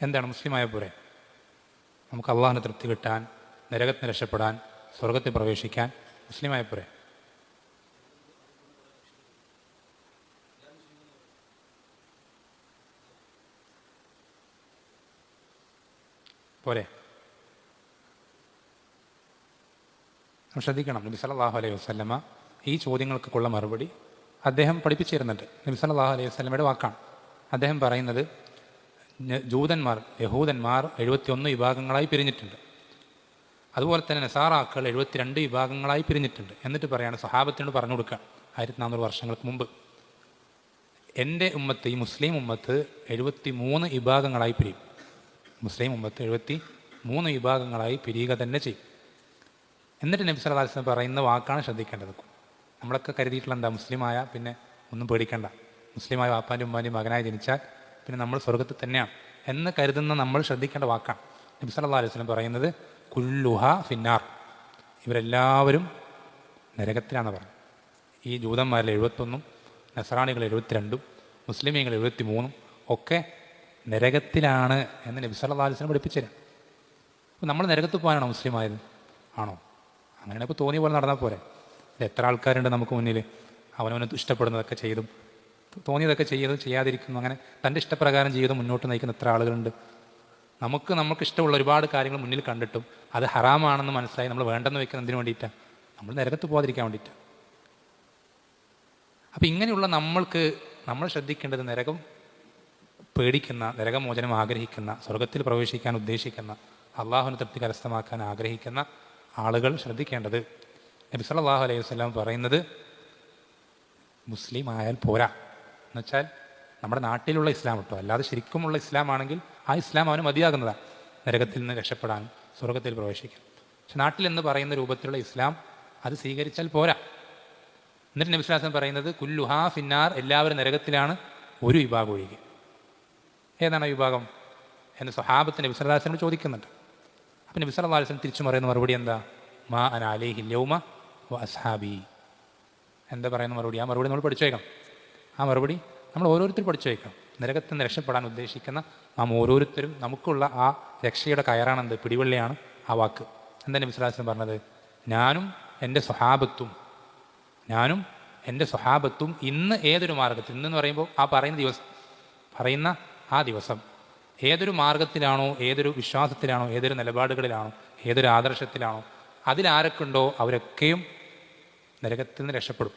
എന്താണ് മുസ്ലിമായ പോരെ? നമുക്ക് അള്ളാഹിന് തൃപ്തി കിട്ടാൻ, നരകത്തിന് രക്ഷപ്പെടാൻ, സ്വർഗത്തിൽ പ്രവേശിക്കാൻ മുസ്ലിമായ പോരെ? പോരെ? ശ്രദ്ധിക്കണം, നബി സല്ലല്ലാഹു അലൈഹി വസല്ലമ ഈ ചോദ്യങ്ങൾക്കുള്ള മറുപടി അദ്ദേഹം പഠിപ്പിച്ചു തരുന്നുണ്ട്. നബി സല്ലല്ലാഹു അലൈഹി വസല്ലമയുടെ വാക്കാണ്. അദ്ദേഹം പറയുന്നത്, യഹൂദന്മാർ 71 വിഭാഗങ്ങളായി പിരിഞ്ഞിട്ടുണ്ട്. അതുപോലെ തന്നെ നസാറാക്കൾ 72 വിഭാഗങ്ങളായി പിരിഞ്ഞിട്ടുണ്ട്. എന്നിട്ട് പറയാണ്, സഹാബത്തിനോട് പറഞ്ഞു കൊടുക്കുക 1400 വർഷങ്ങൾക്ക് മുമ്പ്, എൻ്റെ ഉമ്മത്ത്, ഈ മുസ്ലിം ഉമ്മത്ത് 73 വിഭാഗങ്ങളായി പിരിയും. മുസ്ലിം ഉമ്മത്ത് 73 വിഭാഗങ്ങളായി പിരിയുക തന്നെ ചെയ്യും. എന്നിട്ട് നബി സല്ലല്ലാഹു അലൈഹി വസല്ലം പറയുന്ന വാക്കാണ് ശ്രദ്ധിക്കേണ്ടത്. നമ്മളൊക്കെ കരുതിയിട്ടുള്ള എന്താ, മുസ്ലിമായ പിന്നെ ഒന്നും പേടിക്കണ്ട, മുസ്ലിമായ വാപ്പാൻ്റെയും ഉമ്മാൻ്റെയും മകനായി ജനിച്ചാൽ പിന്നെ നമ്മൾ സ്വർഗത്തിൽ തന്നെയാണ് എന്ന് കരുതുന്ന നമ്മൾ ശ്രദ്ധിക്കേണ്ട വാക്കാണ്. നബി സല്ലല്ലാഹു അലൈഹി വസല്ലം പറയുന്നത് കുല്ലുഹ ഫിന്നാർ, ഇവരെല്ലാവരും നരകത്തിലാണെന്ന് പറഞ്ഞു. ഈ ജൂതന്മാരിൽ 71, നസ്രാണികൾ 72, മുസ്ലിമീങ്ങൾ 73 ഒക്കെ നരകത്തിലാണ് എന്ന് നബി സല്ലല്ലാഹു അലൈഹി വസല്ലം പഠിപ്പിച്ചു തരാം. അപ്പോൾ നമ്മൾ നരകത്തിൽ പോകാനാണോ മുസ്ലിം ആയത്? ആണോ? അങ്ങനെ ഇപ്പോൾ തോന്നിയ പോലെ നടന്നാൽ പോരെ? എത്ര ആൾക്കാരുണ്ട് നമുക്ക് മുന്നിൽ, അവനവന് ഇഷ്ടപ്പെടുന്നതൊക്കെ ചെയ്തും തോന്നിയതൊക്കെ ചെയ്തും ചെയ്യാതിരിക്കുന്നു, അങ്ങനെ തൻ്റെ ഇഷ്ടപ്രകാരം ചെയ്തും മുന്നോട്ട് നയിക്കുന്ന എത്ര ആളുകളുണ്ട്. നമുക്ക് ഇഷ്ടമുള്ള ഒരുപാട് കാര്യങ്ങൾ മുന്നിൽ കണ്ടിട്ടും അത് ഹറാമാണെന്ന് മനസ്സിലായി നമ്മൾ വേണ്ടെന്ന് വെക്കുന്ന എന്തിനു വേണ്ടിയിട്ടാണ്? നമ്മൾ നരകത്ത് പോകാതിരിക്കാൻ വേണ്ടിയിട്ടാണ്. അപ്പം ഇങ്ങനെയുള്ള നമ്മൾ ശ്രദ്ധിക്കേണ്ടത്, നരകം പേടിക്കുന്ന, നരകമോചനം ആഗ്രഹിക്കുന്ന, സ്വർഗത്തിൽ പ്രവേശിക്കാൻ ഉദ്ദേശിക്കുന്ന, അള്ളാഹുവിനെ തൃപ്തി കരസ്ഥമാക്കാൻ ആഗ്രഹിക്കുന്ന ആളുകൾ ശ്രദ്ധിക്കേണ്ടത്, നബി സല്ലല്ലാഹു അലൈഹി വസല്ലം പറയുന്നത് മുസ്ലിം ആയാൽ പോരാ. എന്നുവെച്ചാൽ നമ്മുടെ നാട്ടിലുള്ള ഇസ്ലാം കിട്ടും, അല്ലാതെ ശരിക്കുമുള്ള ഇസ്ലാം ആണെങ്കിൽ ആ ഇസ്ലാം അവന് മതിയാകുന്നതാണ് നരകത്തിൽ നിന്ന് രക്ഷപ്പെടാനും സ്വർഗത്തിൽ പ്രവേശിക്കാൻ. പക്ഷെ നാട്ടിലെന്ന് പറയുന്ന രൂപത്തിലുള്ള ഇസ്ലാം അത് സ്വീകരിച്ചാൽ പോരാ. എന്നിട്ട് നബി സല്ലല്ലാഹു അലൈഹി വസല്ലം പറയുന്നത് കുല്ലുഹാ ഫിന്നാർ, എല്ലാവരും നരകത്തിലാണ്, ഒരു വിഭാഗം ഒഴികെ. ഏതാണ് ആ വിഭാഗം എന്ന് സ്വഹാബത്ത് നബി സല്ലല്ലാഹു അലൈഹി വസല്ലം ചോദിക്കുന്നുണ്ട്. അപ്പം നബി സല്ലല്ലാഹു അലൈഹി വസല്ലം തിരിച്ചു പറയുന്ന മറുപടി എന്താ? മാ അന അലൈഹിൽ യൗമ വ അസ്ഹാബി. എന്താ പറയുന്ന മറുപടി? ആ മറുപടി നമ്മൾ പഠിച്ചു വയ്ക്കണം. ആ മറുപടി നമ്മൾ ഓരോരുത്തരും പഠിച്ചു വയ്ക്കണം. നരകത്തിൽ നിന്ന് രക്ഷപ്പെടാൻ ഉദ്ദേശിക്കുന്ന നാം ഓരോരുത്തരും നമുക്കുള്ള ആ രക്ഷയുടെ കയറാണെന്ത്, പിടിവള്ളിയാണ് ആ വാക്ക്. എന്താ നബി സല്ലല്ലാഹു അലൈഹി വസല്ലം പറഞ്ഞത്? ഞാനും എൻ്റെ സ്വഹാബത്തും ഇന്ന് ഏതൊരു മാർഗത്തിൽ, ഇന്നെന്ന് പറയുമ്പോൾ ആ പറയുന്ന ആ ദിവസം ഏതൊരു മാർഗത്തിലാണോ, ഏതൊരു വിശ്വാസത്തിലാണോ, ഏതൊരു നിലപാടുകളിലാണോ, ഏതൊരു ആദർശത്തിലാണോ, അതിലാരൊക്കെയുണ്ടോ അവരൊക്കെയും നരകത്തിൽ നിന്ന് രക്ഷപ്പെടും.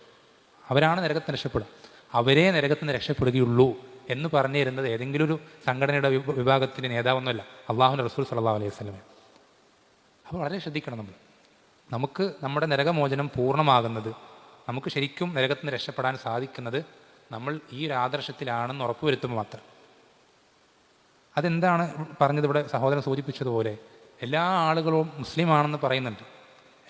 അവരാണ് നരകത്തിൽ രക്ഷപ്പെടുക, അവരേ നരകത്തിൽ നിന്ന് രക്ഷപ്പെടുകയുള്ളൂ എന്ന് പറഞ്ഞു തരുന്നത് ഏതെങ്കിലും ഒരു സംഘടനയുടെ വിഭാഗത്തിൻ്റെ നേതാവൊന്നുമല്ല, അള്ളാഹുവിൻ്റെ റസൂൽ സല്ലല്ലാഹു അലൈഹി വസല്ലം. അപ്പോൾ വളരെ ശ്രദ്ധിക്കണം. നമുക്ക് നമ്മുടെ നരകമോചനം പൂർണ്ണമാകുന്നത്, നമുക്ക് ശരിക്കും നരകത്തിൽ നിന്ന് രക്ഷപ്പെടാൻ സാധിക്കുന്നത് നമ്മൾ ഈ ഒരു ആദർശത്തിലാണെന്ന് ഉറപ്പുവരുത്തുമ്പോൾ മാത്രം. അതെന്താണ് പറഞ്ഞത്? ഇവിടെ സഹോദരൻ സൂചിപ്പിച്ചതുപോലെ എല്ലാ ആളുകളും മുസ്ലിമാണെന്ന് പറയുന്നുണ്ട്,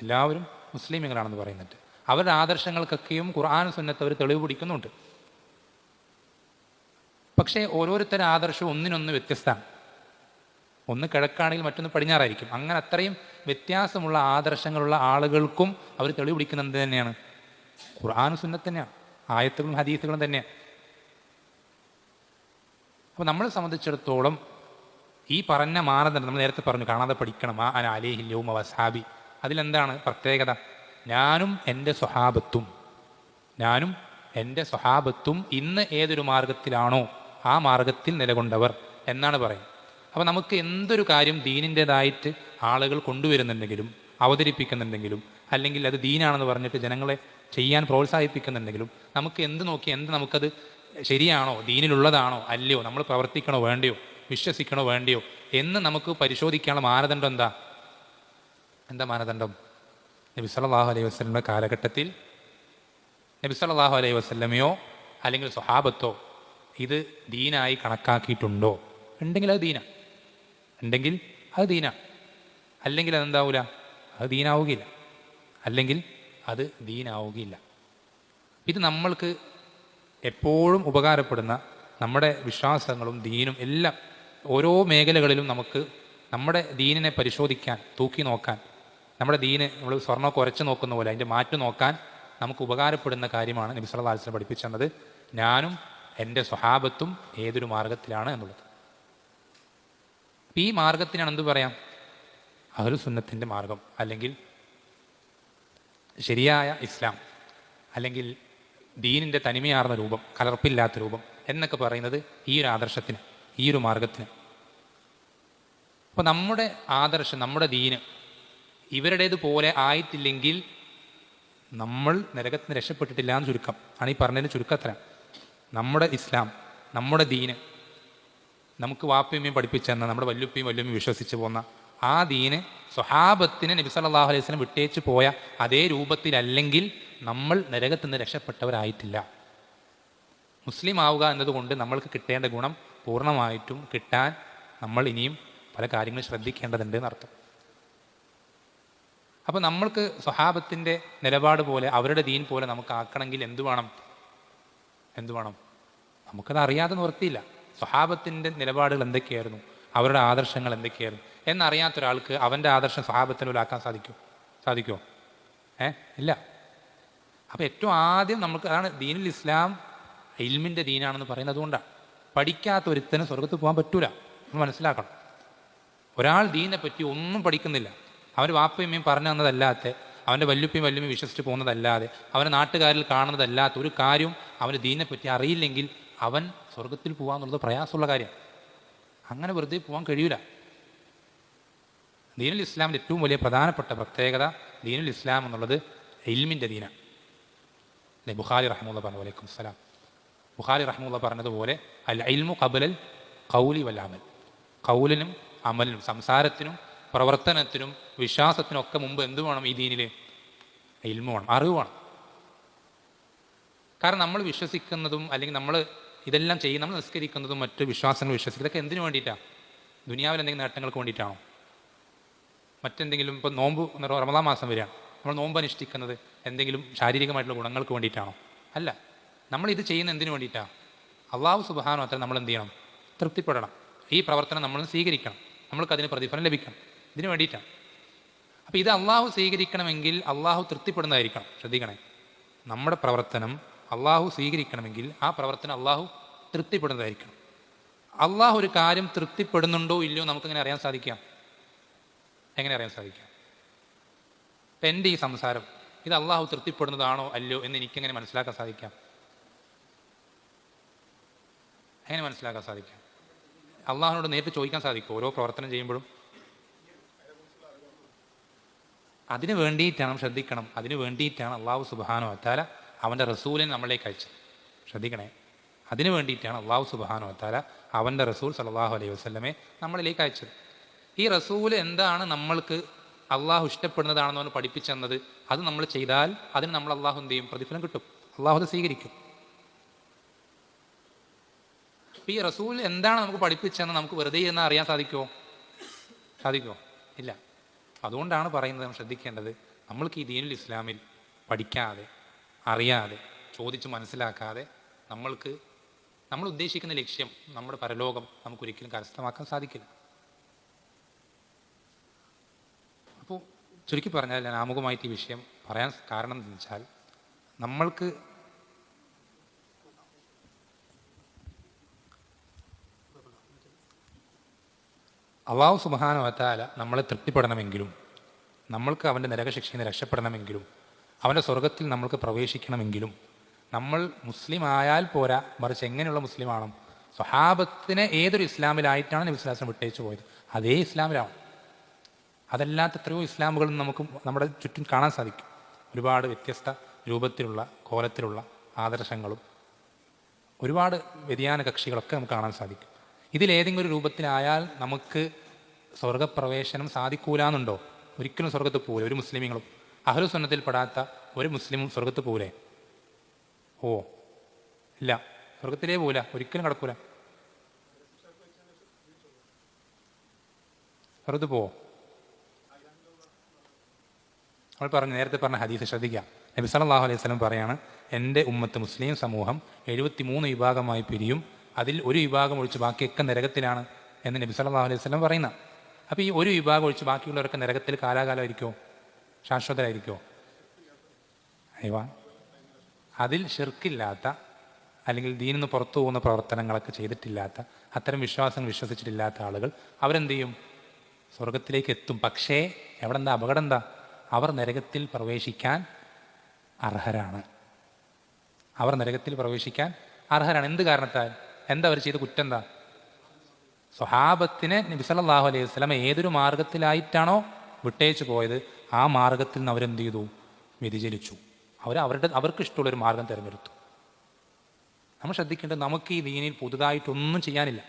എല്ലാവരും മുസ്ലിമുകളാണെന്ന് പറയുന്നുണ്ട്. അവരുടെ ആദർശങ്ങൾക്കൊക്കെയും ഖുർആൻ സുന്നത്ത് അവർ തെളിവ് പിടിക്കുന്നുണ്ട്. പക്ഷേ ഓരോരുത്തരുടെ ആദർശവും ഒന്നിനൊന്ന് വ്യത്യസ്തമാണ്. ഒന്ന് കിഴക്കാണെങ്കിൽ മറ്റൊന്ന് പടിഞ്ഞാറായിരിക്കും. അങ്ങനെ അത്രയും വ്യത്യാസമുള്ള ആദർശങ്ങളുള്ള ആളുകൾക്കും അവർ തെളിവ് പിടിക്കുന്നത് എന്ത് തന്നെയാണ്? ഖുർആൻ സുന്നത്ത് തന്നെയാണ്, ആയത്തുകളും ഹദീസുകളും തന്നെയാണ്. അപ്പോൾ നമ്മളെ സംബന്ധിച്ചിടത്തോളം ഈ പറഞ്ഞ മാനദണ്ഡം നമ്മൾ നേരത്തെ പറഞ്ഞു, കാണാതെ പഠിക്കണം. ആ അന അലൈഹിൽ യൗമ വസ്ഹാബി, അതിലെന്താണ് പ്രത്യേകത? ഞാനും എൻ്റെ സ്വഹാബത്തും ഇന്ന് ഏതൊരു മാർഗത്തിലാണോ ആ മാർഗത്തിൽ നിലകൊണ്ടവർ എന്നാണ് പറയുന്നത്. അപ്പോൾ നമുക്ക് എന്തൊരു കാര്യം ദീനിൻ്റെതായിട്ട് ആളുകൾ കൊണ്ടുവരുന്നുണ്ടെങ്കിലും അവതരിപ്പിക്കുന്നുണ്ടെങ്കിലും, അല്ലെങ്കിൽ അത് ദീനാണെന്ന് പറഞ്ഞിട്ട് ജനങ്ങളെ ചെയ്യാൻ പ്രോത്സാഹിപ്പിക്കുന്നുണ്ടെങ്കിലും, നമുക്ക് നമുക്കത് ശരിയാണോ, ദീനിലുള്ളതാണോ അല്ലയോ, നമ്മൾ പ്രവർത്തിക്കണോ വേണ്ടയോ, വിശ്വസിക്കണോ വേണ്ടയോ എന്ന് നമുക്ക് പരിശോധിക്കാനുള്ള മാനദണ്ഡം എന്താ മാനദണ്ഡം? നബി സല്ലല്ലാഹു അലൈഹി വസല്ലമയുടെ കാലഘട്ടത്തിൽ നബി സല്ലല്ലാഹു അലൈഹി വസല്ലമയോ അല്ലെങ്കിൽ സ്വഹാബത്തോ ഇത് ദീനായി കണക്കാക്കിയിട്ടുണ്ടോ? ഉണ്ടെങ്കിൽ അത് ദീന, അല്ലെങ്കിൽ അതെന്താവൂല, അത് ദീനാവുകയില്ല. ഇത് നമ്മൾക്ക് എപ്പോഴും ഉപകാരപ്പെടുന്ന നമ്മുടെ വിശ്വാസങ്ങളും ദീനും എല്ലാം ഓരോ മേഖലകളിലും നമുക്ക് നമ്മുടെ ദീനിനെ പരിശോധിക്കാൻ, തൂക്കി നോക്കാൻ, നമ്മുടെ ദീന് നമ്മൾ സ്വർണ്ണം കുറച്ച് നോക്കുന്ന പോലെ അതിൻ്റെ മാറ്റം നോക്കാൻ നമുക്ക് ഉപകാരപ്പെടുന്ന കാര്യമാണ് നബി സല്ലല്ലാഹു അലൈഹി വസല്ലം പഠിപ്പിച്ചു തന്നത്. ഞാനും എൻ്റെ സ്വഹാബത്തും ഏതൊരു മാർഗത്തിലാണ് എന്നുള്ളത്. ഈ മാർഗത്തിനാണ് എന്ത് പറയാം? അഹ്ലുസുന്നത്തിൻ്റെ മാർഗം, അല്ലെങ്കിൽ ശരിയായ ഇസ്ലാം, അല്ലെങ്കിൽ ദീനിൻ്റെ തനിമയാർന്ന രൂപം, കലർപ്പില്ലാത്ത രൂപം എന്നൊക്കെ പറയുന്നത് ഈ ഒരു ആദർശത്തിന്, ഈ ഒരു മാർഗത്തിന്. അപ്പോൾ നമ്മുടെ ആദർശം, നമ്മുടെ ദീന് ഇവരുടേതുപോലെ ആയിട്ടില്ലെങ്കിൽ നമ്മൾ നരകത്തിന് രക്ഷപ്പെട്ടിട്ടില്ല എന്ന് ചുരുക്കം ആണ്. ഈ പറഞ്ഞതിന് ചുരുക്കത്ര നമ്മുടെ ഇസ്ലാം, നമ്മുടെ ദീന്, നമുക്ക് വാപ്പയമ്മയും പഠിപ്പിച്ചെന്ന, നമ്മുടെ വല്ലുപ്പയും വല്ലുമ്മയും വിശ്വസിച്ച് പോന്ന ആ ദീന് സ്വഹാബത്തിന് നബി സല്ലല്ലാഹു അലൈഹി വസല്ലം വിട്ടേച്ച് പോയ അതേ രൂപത്തിലല്ലെങ്കിൽ നമ്മൾ നരകത്തിൽ നിന്ന് രക്ഷപ്പെട്ടവരായിട്ടില്ല. മുസ്ലിം ആവുക എന്നതുകൊണ്ട് നമ്മൾക്ക് കിട്ടേണ്ട ഗുണം പൂർണ്ണമായിട്ടും കിട്ടാൻ നമ്മൾ ഇനിയും പല കാര്യങ്ങളും ശ്രദ്ധിക്കേണ്ടതുണ്ട് എന്നർത്ഥം. അപ്പോൾ നമ്മൾക്ക് സ്വഹാബത്തിൻ്റെ നിലപാട് പോലെ, അവരുടെ ദീൻ പോലെ നമുക്ക് ആക്കണമെങ്കിൽ എന്തു വേണം? നമുക്കത് അറിയാതെ നിവർത്തിയില്ല. സ്വഹാബത്തിൻ്റെ നിലപാടുകൾ എന്തൊക്കെയായിരുന്നു, അവരുടെ ആദർശങ്ങൾ എന്തൊക്കെയായിരുന്നു എന്നറിയാത്ത ഒരാൾക്ക് അവൻ്റെ ആദർശം സ്വഹാബത്തിനുള്ളിലാക്കാൻ സാധിക്കുമോ? ഇല്ല. അപ്പോൾ ഏറ്റവും ആദ്യം നമുക്ക്, അതാണ് ദീനുൽ ഇസ്ലാം ഇൽമിൻ്റെ ദീനാണെന്ന് പറയുന്നത്. അതുകൊണ്ടാണ് പഠിക്കാത്ത ഒരുത്തന് സ്വർഗത്ത് പോകാൻ പറ്റൂല. നമ്മൾ മനസ്സിലാക്കണം. ഒരാൾ ദീനെ പറ്റി ഒന്നും പഠിക്കുന്നില്ല, അവൻ്റെ വാപ്പയമ്മയും പറഞ്ഞു തന്നതല്ലാത്ത, അവൻ്റെ വല്ലുപ്പയും വല്ലുമ്മയും വിശ്വസിച്ച് പോകുന്നതല്ലാതെ, അവൻ്റെ നാട്ടുകാരിൽ കാണുന്നതല്ലാത്ത ഒരു കാര്യം അവന് ദീനെ പറ്റി അറിയില്ലെങ്കിൽ അവൻ സ്വർഗത്തിൽ പോകാമെന്നുള്ളത് പ്രയാസമുള്ള കാര്യം. അങ്ങനെ വെറുതെ പോകാൻ കഴിയൂല. ദീനുൽ ഇസ്ലാമിൻ്റെ ഏറ്റവും വലിയ പ്രധാനപ്പെട്ട പ്രത്യേകത, ദീനുൽ ഇസ്ലാം എന്നുള്ളത് ഇൽമിൻ്റെ ദീനാണ്. അല്ലെ? ബുഖാരി റഹ്മത്തുള്ളാഹി പറഞ്ഞു, വലൈക്കും സലാം. ബുഖാരി റഹ്മത്തുള്ളാഹി പറഞ്ഞതുപോലെ അൽ ഇൽമു ഖബ്ലൽ ഖൗലി വൽ അമൽ, ഖൗലിനും അമലിനും, സംസാരത്തിനും പ്രവർത്തനത്തിനും വിശ്വാസത്തിനും ഒക്കെ മുമ്പ് എന്ത് വേണം? ഈ ദീനിൽ ഇൽമു വേണം, അറിവ് വേണം. കാരണം നമ്മൾ വിശ്വസിക്കുന്നതും, അല്ലെങ്കിൽ നമ്മൾ ഇതെല്ലാം ചെയ്യും, നമ്മൾ നിസ്കരിക്കുന്നതും മറ്റ് വിശ്വാസങ്ങൾ വിശ്വസിക്കുന്നത് ഇതൊക്കെ എന്തിനു വേണ്ടിയിട്ടാണ്? ദുനിയാവിൽ എന്തെങ്കിലും നേട്ടങ്ങൾക്ക് വേണ്ടിയിട്ടാണോ? മറ്റെന്തെങ്കിലും, ഇപ്പോൾ നോമ്പ് റമദാൻ മാസം വരികയാണ്, നമ്മൾ നോമ്പ് അനുഷ്ഠിക്കുന്നത് എന്തെങ്കിലും ശാരീരികമായിട്ടുള്ള ഗുണങ്ങൾക്ക് വേണ്ടിയിട്ടാണോ? അല്ല. നമ്മളിത് ചെയ്യുന്ന എന്തിനു വേണ്ടിയിട്ടാണ്? അള്ളാഹു സുബ്ഹാനഹു വ തആല നമ്മൾ എന്ത് ചെയ്യണം? തൃപ്തിപ്പെടണം. ഈ പ്രവർത്തനം നമ്മൾ സ്വീകരിക്കണം, നമ്മൾക്കതിന് പ്രതിഫലം ലഭിക്കണം. ഇതിനു വേണ്ടിയിട്ടാണ്. അപ്പോൾ ഇത് അള്ളാഹു സ്വീകരിക്കണമെങ്കിൽ അള്ളാഹു തൃപ്തിപ്പെടുന്നതായിരിക്കണം. ശ്രദ്ധിക്കണേ, നമ്മുടെ പ്രവർത്തനം അള്ളാഹു സ്വീകരിക്കണമെങ്കിൽ ആ പ്രവർത്തനം അള്ളാഹു തൃപ്തിപ്പെടുന്നതായിരിക്കണം. അള്ളാഹു ഒരു കാര്യം തൃപ്തിപ്പെടുന്നുണ്ടോ ഇല്ലയോ നമുക്കെങ്ങനെ അറിയാൻ സാധിക്കാം? എങ്ങനെ അറിയാൻ സാധിക്കാം? ഇപ്പം എൻ്റെ ഈ സംസാരം ഇത് അള്ളാഹു തൃപ്തിപ്പെടുന്നതാണോ അല്ലയോ എന്ന് എനിക്കെങ്ങനെ മനസ്സിലാക്കാൻ സാധിക്കാം? എങ്ങനെ മനസ്സിലാക്കാൻ സാധിക്കാം? അള്ളാഹുവിനോട് നേരിട്ട് ചോദിക്കാൻ സാധിക്കും ഓരോ പ്രവർത്തനം ചെയ്യുമ്പോഴും? അതിനു വേണ്ടിയിട്ടാണ്, ശ്രദ്ധിക്കണം, അതിനു വേണ്ടിയിട്ടാണ് അള്ളാഹു സുബ്ഹാനഹു വ തആല അവൻ്റെ റസൂലിനെ നമ്മളിലേക്ക് അയച്ചത്. ശ്രദ്ധിക്കണേ, അതിനു വേണ്ടിയിട്ടാണ് അള്ളാഹു സുബ്ഹാനഹു വ തആല അവൻ്റെ റസൂൽ സല്ലല്ലാഹു അലൈഹി വസല്ലമയെ നമ്മളിലേക്ക് അയച്ചത്. ഈ റസൂൽ എന്താണ് നമ്മൾക്ക് അള്ളാഹു ഇഷ്ടപ്പെടുന്നതാണെന്ന് പഠിപ്പിച്ചെന്നത്, അത് നമ്മൾ ചെയ്താൽ അതിന് നമ്മൾ അള്ളാഹു എന്ത് ചെയ്യും? പ്രതിഫലം കിട്ടും, അള്ളാഹു അത് സ്വീകരിക്കും. ഈ റസൂൽ എന്താണ് നമുക്ക് പഠിപ്പിച്ചെന്ന് നമുക്ക് വെറുതെ എന്ന് അറിയാൻ സാധിക്കുമോ? ഇല്ല. അതുകൊണ്ടാണ് പറയുന്നത്, നമ്മൾ ശ്രദ്ധിക്കേണ്ടത്, നമ്മൾക്ക് ഈ ദീനുൽ ഇസ്ലാമിൽ പഠിക്കാതെ, അറിയാതെ, ചോദിച്ച് മനസ്സിലാക്കാതെ നമ്മൾ ഉദ്ദേശിക്കുന്ന ലക്ഷ്യം, നമ്മുടെ പരലോകം നമുക്കൊരിക്കലും കരസ്ഥമാക്കാൻ സാധിക്കില്ല. അപ്പോൾ ചുരുക്കി പറഞ്ഞാൽ, ഞാൻ ആമുഖമായിട്ട് ഈ വിഷയം പറയാൻ കാരണം എന്ന് വെച്ചാൽ, നമ്മൾക്ക് അള്ളാഹു സുബ്ഹാനഹു വ തആല നമ്മളെ തൃപ്തിപ്പെടണമെങ്കിലും, നമ്മൾക്ക് അവൻ്റെ നരകശിക്ഷയിൽ നിന്ന് രക്ഷപ്പെടണമെങ്കിലും, അവൻ്റെ സ്വർഗത്തിൽ നമ്മൾക്ക് പ്രവേശിക്കണമെങ്കിലും നമ്മൾ മുസ്ലിം ആയാൽ പോരാ, മറിച്ച് എങ്ങനെയുള്ള മുസ്ലിമാണ്? സ്വഹാബത്തിനെ ഏതൊരു ഇസ്ലാമിലായിട്ടാണ് നബി സ്വല്ലല്ലാഹു അലൈഹി വസല്ലം വിട്ടേച്ചു പോയത്, അതേ ഇസ്ലാമിലാണ്. അതല്ലാത്ത എത്രയോ ഇസ്ലാമുകളും നമുക്ക് നമ്മുടെ ചുറ്റും കാണാൻ സാധിക്കും. ഒരുപാട് വ്യത്യസ്ത രൂപത്തിലുള്ള, കോലത്തിലുള്ള ആദർശങ്ങളും ഒരുപാട് വ്യതിയാന കക്ഷികളൊക്കെ നമുക്ക് കാണാൻ സാധിക്കും. ഇതിലേതെങ്കിലും ഒരു രൂപത്തിലായാൽ നമുക്ക് സ്വർഗപ്രവേശനം സാധിക്കൂലെന്നുണ്ടോ? ഒരിക്കലും സ്വർഗത്ത് പോകില്ല. ഒരു മുസ്ലിമീങ്ങളും അഹ്ലു സുന്നത്തിൽ പെടാത്ത ഒരു മുസ്ലിമും സ്വർഗത്ത് പോകില്ലേ? ഇല്ല, സ്വർഗത്തിലേ പോകില്ല, ഒരിക്കലും കടക്കൂല. സ്വർഗത്ത് പോവോ? നമ്മൾ നേരത്തെ പറഞ്ഞ ഹദീസ് ശ്രദ്ധിക്കുക. നബി സല്ലല്ലാഹു അലൈഹി വസല്ലം പറയാണ്, എൻ്റെ ഉമ്മത്ത് മുസ്ലിം സമൂഹം 73 വിഭാഗമായി പിരിയും, അതിൽ ഒരു വിഭാഗം ഒഴിച്ച് ബാക്കിയൊക്കെ നരകത്തിലാണ് എന്ന് നബി സല്ലല്ലാഹു അലൈഹി വസല്ലം പറയുന്ന. അപ്പോൾ ഈ ഒരു വിഭാഗം ഒഴിച്ച് ബാക്കിയുള്ളവരൊക്കെ നരകത്തിൽ കാലാകാലമായിരിക്കുമോ? ശാശ്വതരായിരിക്കുമോ? അതിൽ ഷിർക്കില്ലാത്ത, അല്ലെങ്കിൽ ദീനിൽ നിന്ന് പുറത്തു പോകുന്ന പ്രവർത്തനങ്ങളൊക്കെ ചെയ്തിട്ടില്ലാത്ത, അത്തരം വിശ്വാസങ്ങൾ വിശ്വസിച്ചിട്ടില്ലാത്ത ആളുകൾ അവരെന്ത് ചെയ്യും? സ്വർഗത്തിലേക്ക് എത്തും. പക്ഷേ എവിടെ എന്താ അപകടം? എന്താ? അവർ നരകത്തിൽ പ്രവേശിക്കാൻ അർഹരാണ്. അവർ നരകത്തിൽ പ്രവേശിക്കാൻ അർഹരാണ്. എന്ത് കാരണത്താൽ? എന്താ അവർ ചെയ്ത കുറ്റം? എന്താ? സ്വഹാബത്തിനെ നബി സല്ലല്ലാഹു അലൈഹി വസല്ലം ഏതൊരു മാർഗത്തിലായിട്ടാണോ വിട്ടേച്ചു പോയത്, ആ മാർഗത്തിൽ നിന്ന് അവരെന്ത് ചെയ്തു? വ്യതിചലിച്ചു. അവർക്ക് ഇഷ്ടമുള്ളൊരു മാർഗം തിരഞ്ഞെടുത്തു. നമ്മൾ ശ്രദ്ധിക്കേണ്ടത്, നമുക്ക് ഈ ദീനിൽ പുതുതായിട്ടൊന്നും ചെയ്യാനില്ല.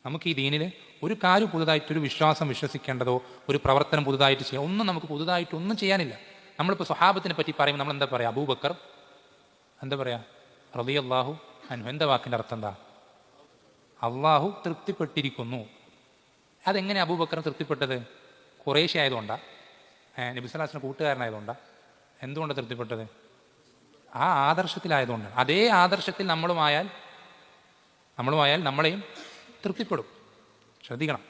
നമുക്ക് ഈ ദീനിൽ ഒരു കാര്യം പുതുതായിട്ടൊരു വിശ്വാസം വിശ്വസിക്കേണ്ടതോ ഒരു പ്രവർത്തനം പുതുതായിട്ട് ചെയ്യാം, ഒന്നും നമുക്ക് പുതുതായിട്ടൊന്നും ചെയ്യാനില്ല. നമ്മളിപ്പോൾ സ്വഹാബത്തിനെ പറ്റി പറയുമ്പോൾ നമ്മൾ എന്താ പറയുക? അബൂബക്കർ എന്താ പറയുക? റളിയല്ലാഹു അൻഹു. എന്താ വാക്കിൻ്റെ അർത്ഥം? എന്താ? അള്ളാഹു തൃപ്തിപ്പെട്ടിരിക്കുന്നു. അതെങ്ങനെ അബൂബക്കർ തൃപ്തിപ്പെട്ടത്? ഖുറൈശി ആയതുകൊണ്ടാണ്? നബി സ്വല്ലല്ലാഹു അലൈഹി വസല്ലം കൂട്ടുകാരനായതുകൊണ്ടാണ്? എന്തുകൊണ്ടാണ് തൃപ്തിപ്പെട്ടത്? ആ ആദർശത്തിലായതുകൊണ്ടാണ്. അതേ ആദർശത്തിൽ നമ്മളുമായാൽ നമ്മളെയും തൃപ്തിപ്പെടും. ശ്രദ്ധിക്കണം,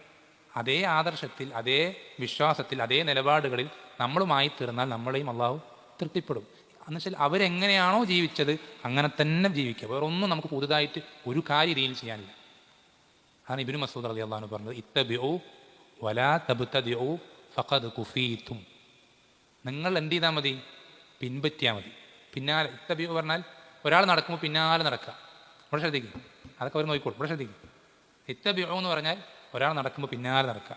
അതേ ആദർശത്തിൽ, അതേ വിശ്വാസത്തിൽ, അതേ നിലപാടുകളിൽ നമ്മളുമായി തീർന്നാൽ നമ്മളെയും അള്ളാഹു തൃപ്തിപ്പെടും. എന്നുവെച്ചാൽ അവരെങ്ങനെയാണോ ജീവിച്ചത് അങ്ങനെ തന്നെ ജീവിക്കുക. വേറൊന്നും നമുക്ക് പുതുതായിട്ട് ഒരു കാര്യം ഇതിൽ ചെയ്യാനില്ല. അതാണ് ഇബ്നു മസ്ഊദ് റളിയല്ലാഹു അൻഹു പറഞ്ഞത്, ഇത്തബിഉ വലാ തബ്തദിഉ ഫഖദ് കുഫീതും. നിങ്ങൾ എന്ത് ചെയ്താൽ മതി? പിൻപറ്റിയാൽ മതി. പിന്നാലെ. ഇത്തബിഉ പറഞ്ഞാൽ ഒരാൾ നടക്കുമ്പോൾ പിന്നാലെ നടക്കുക. ഇവിടെ ശ്രദ്ധിക്കും, അതൊക്കെ അവർ നോക്കിക്കോളും. ഇവിടെ ശ്രദ്ധിക്കും. ഇത്തബിഉ എന്ന് പറഞ്ഞാൽ ഒരാൾ നടക്കുമ്പോൾ പിന്നാലെ നടക്കുക.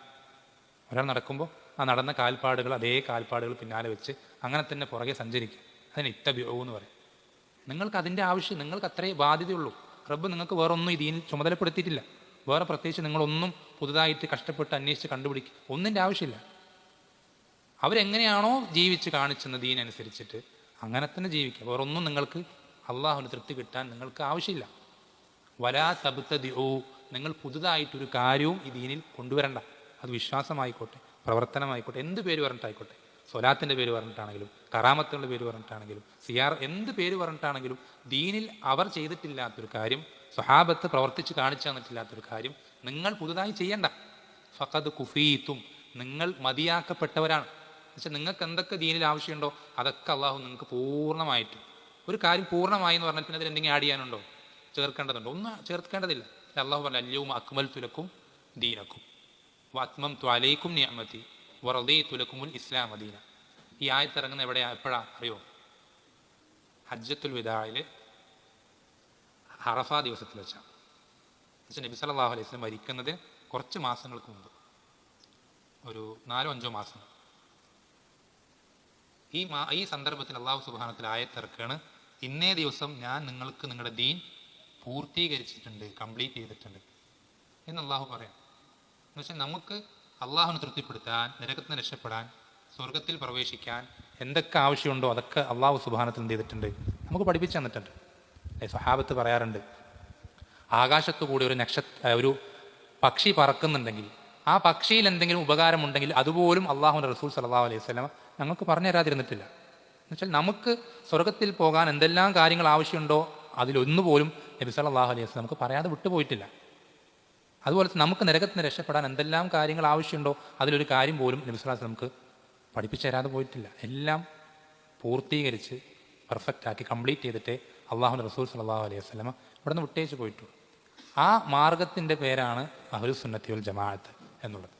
ഒരാൾ നടക്കുമ്പോൾ ആ നടന്ന കാൽപ്പാടുകൾ, അതേ കാൽപ്പാടുകൾ പിന്നാലെ വെച്ച് അങ്ങനെ തന്നെ പുറകെ സഞ്ചരിക്കുക. അതിന് ഇത്തബിഉ എന്ന് പറയും. നിങ്ങൾക്ക് അതിൻ്റെ ആവശ്യം, നിങ്ങൾക്ക് അത്രേ ബാധ്യതയുള്ളൂ. റബ്ബ് നിങ്ങൾക്ക് വേറൊന്നും ഈ ദീനിൽ ചുമതലപ്പെടുത്തിയിട്ടില്ല. വേറെ പ്രത്യേകിച്ച് നിങ്ങളൊന്നും പുതുതായിട്ട് കഷ്ടപ്പെട്ട് അന്വേഷിച്ച് കണ്ടുപിടിക്കുക ഒന്നിൻ്റെ ആവശ്യമില്ല. അവരെങ്ങനെയാണോ ജീവിച്ച് കാണിച്ചെന്ന ദീനനുസരിച്ചിട്ട് അങ്ങനെ തന്നെ ജീവിക്കുക. വേറൊന്നും നിങ്ങൾക്ക് അള്ളാഹുവിന് തൃപ്തി കിട്ടാൻ നിങ്ങൾക്ക് ആവശ്യമില്ല. വലാ തബ്തദിഉ, നിങ്ങൾ പുതുതായിട്ടൊരു കാര്യവും ഈ ദീനിൽ കൊണ്ടുവരണ്ട. അത് വിശ്വാസമായിക്കോട്ടെ, പ്രവർത്തനമായിക്കോട്ടെ, എന്ത് പേര് പറഞ്ഞിട്ടായിക്കോട്ടെ. സ്വലാത്തിൻ്റെ പേര് പറഞ്ഞിട്ടാണെങ്കിലും, കറാമത്തുകളുടെ പേര് പറഞ്ഞിട്ടാണെങ്കിലും, എന്ത് പേര് പറഞ്ഞിട്ടാണെങ്കിലും, ദീനിൽ അവർ ചെയ്തിട്ടില്ലാത്തൊരു കാര്യം, സ്വഹാബത്ത് പ്രവർത്തിച്ച് കാണിച്ചു തന്നിട്ടില്ലാത്തൊരു കാര്യം നിങ്ങൾ പുതുതായി ചെയ്യണ്ട. ഫഖദ് കുഫീതും, നിങ്ങൾ മതിയാക്കപ്പെട്ടവരാണ്. എന്നുവെച്ചാൽ നിങ്ങൾക്ക് എന്തൊക്കെ ദീനിൽ ആവശ്യമുണ്ടോ അതൊക്കെ അള്ളാഹു നിങ്ങൾക്ക് പൂർണ്ണമായിട്ടും. ഒരു കാര്യം പൂർണ്ണമായി എന്ന് പറഞ്ഞാൽ പിന്നെ അതിൽ എന്തെങ്കിലും ആഡ് ചെയ്യാനുണ്ടോ? ചേർക്കേണ്ടതുണ്ടോ? ഒന്നും ചേർക്കേണ്ടതില്ല. അള്ളാഹു പറഞ്ഞു, അല്യൗമ അക്മൽതു ലക്കും ദീനക്കും വഅത്മംതു അലൈക്കും നിഅമതി വറദീതു ലക്കുമുൽ ഇസ്ലാമ ദീന. ഈ ആയത്ത് ഇറങ്ങുന്ന എവിടെയാ, എപ്പോഴാ അറിയോ? ഹജ്ജത്തുൽ വിദാഇൽ അറഫ ദിവസത്തിൽ വെച്ചാണ്. നബി സല്ലല്ലാഹു അലൈഹി വസല്ലം മരിക്കുന്നതിന് കുറച്ച് മാസങ്ങൾക്ക് മുമ്പ്, ഒരു 4-5 മാസം. ഈ സന്ദർഭത്തിൽ അള്ളാഹു സുബ്ഹാനഹു വ തആല ആയത്തിറക്കാണ്, ഇന്നേ ദിവസം ഞാൻ നിങ്ങൾക്ക് നിങ്ങളുടെ ദീൻ പൂർത്തീകരിച്ചിട്ടുണ്ട്, കംപ്ലീറ്റ് ചെയ്തിട്ടുണ്ട് എന്ന് അള്ളാഹു പറയാം. എന്ന് വെച്ചാൽ നമുക്ക് അള്ളാഹുവിനെ തൃപ്തിപ്പെടുത്താൻ, നരകത്തിന് രക്ഷപ്പെടാൻ, സ്വർഗത്തിൽ പ്രവേശിക്കാൻ എന്തൊക്കെ ആവശ്യമുണ്ടോ അതൊക്കെ അള്ളാഹു സുബ്ഹാനഹു വ തആല എന്ത് ചെയ്തിട്ടുണ്ട്? നമുക്ക് പഠിപ്പിച്ചു തന്നിട്ടുണ്ട്. സ്വഹാബത്ത് പറയാറുണ്ട്, ആകാശത്തു കൂടി ഒരു പക്ഷി പറക്കുന്നുണ്ടെങ്കിൽ ആ പക്ഷിയിൽ എന്തെങ്കിലും ഉപകാരമുണ്ടെങ്കിൽ അതുപോലും അള്ളാഹുവിൻ്റെ റസൂൽ സല്ലല്ലാഹു അലൈഹി വസല്ലം ഞങ്ങൾക്ക് പറഞ്ഞു തരാതിരുന്നിട്ടില്ല. എന്നുവെച്ചാൽ നമുക്ക് സ്വർഗത്തിൽ പോകാൻ എന്തെല്ലാം കാര്യങ്ങൾ ആവശ്യമുണ്ടോ അതിലൊന്നുപോലും നബി സല്ലല്ലാഹു അലൈഹി വസല്ലം നമുക്ക് പറയാതെ വിട്ടുപോയിട്ടില്ല. അതുപോലെ നമുക്ക് നരകത്തിന് രക്ഷപ്പെടാൻ എന്തെല്ലാം കാര്യങ്ങൾ ആവശ്യമുണ്ടോ അതിലൊരു കാര്യം പോലും നബി സല്ലല്ലാഹു അലൈഹി വസല്ലം നമുക്ക് പഠിപ്പിച്ചു തരാതെ പോയിട്ടില്ല. എല്ലാം പൂർത്തീകരിച്ച് പെർഫെക്റ്റാക്കി കംപ്ലീറ്റ് ചെയ്തിട്ടേ അള്ളാഹുവിൻ്റെ റസൂൽ സല്ലല്ലാഹു അലൈഹി വസല്ലം ഇവിടെ നിന്ന് വിട്ടേച്ച് പോയിട്ടുള്ളൂ. ആ മാർഗത്തിൻ്റെ പേരാണ് അഹ്ലുസുന്നത്തി വൽ ജമാഅത്ത് എന്നുള്ളത്.